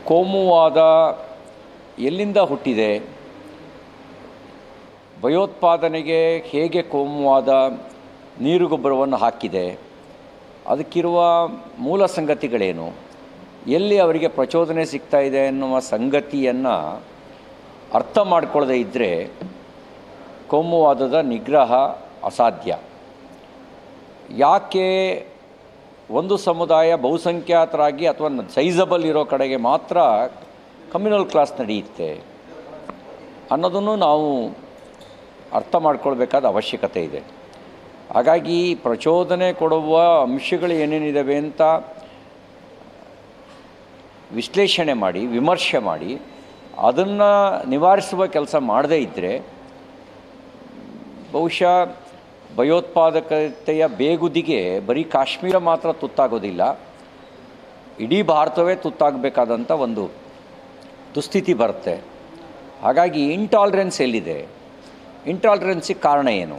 ಕೋಮುವಾದ ಎಲ್ಲಿಂದ ಹುಟ್ಟಿದೆ, ಭಯೋತ್ಪಾದನೆಗೆ ಹೇಗೆ ಕೋಮುವಾದ ನೀರುಗೊಬ್ಬರವನ್ನು ಹಾಕಿದೆ, ಅದಕ್ಕಿರುವ ಮೂಲ ಸಂಗತಿಗಳೇನು, ಎಲ್ಲಿ ಅವರಿಗೆ ಪ್ರಚೋದನೆ ಸಿಗ್ತಾ ಇದೆ ಎನ್ನುವ ಸಂಗತಿಯನ್ನು ಅರ್ಥ ಮಾಡಿಕೊಳ್ಳದೆ ಇದ್ದರೆ ಕೋಮುವಾದದ ನಿಗ್ರಹ ಅಸಾಧ್ಯ. ಯಾಕೆ ಒಂದು ಸಮುದಾಯ ಬಹುಸಂಖ್ಯಾತರಾಗಿ ಅಥವಾ ಸೈಜಬಲ್ ಇರೋ ಕಡೆಗೆ ಮಾತ್ರ ಕಮ್ಯುನಲ್ ಕ್ಲಾಸ್ ನಡೆಯುತ್ತೆ ಅನ್ನೋದನ್ನು ನಾವು ಅರ್ಥ ಮಾಡ್ಕೊಳ್ಬೇಕಾದ ಅವಶ್ಯಕತೆ ಇದೆ. ಹಾಗಾಗಿ ಪ್ರಚೋದನೆ ಕೊಡುವ ಅಂಶಗಳು ಏನೇನಿದ್ದಾವೆ ಅಂತ ವಿಶ್ಲೇಷಣೆ ಮಾಡಿ ವಿಮರ್ಶೆ ಮಾಡಿ ಅದನ್ನು ನಿವಾರಿಸುವ ಕೆಲಸ ಮಾಡದೇ ಇದ್ದರೆ ಬಹುಶಃ ಭಯೋತ್ಪಾದಕತೆಯ ಬೇಗುದಿಗೆ ಬರೀ ಕಾಶ್ಮೀರ ಮಾತ್ರ ತುತ್ತಾಗೋದಿಲ್ಲ, ಇಡೀ ಭಾರತವೇ ತುತ್ತಾಗಬೇಕಾದಂಥ ಒಂದು ದುಸ್ಥಿತಿ ಬರುತ್ತೆ. ಹಾಗಾಗಿ ಇಂಟಾಲರೆನ್ಸ್ ಎಲ್ಲಿದೆ, ಇಂಟಾಲರೆನ್ಸಿಗೆ ಕಾರಣ ಏನು?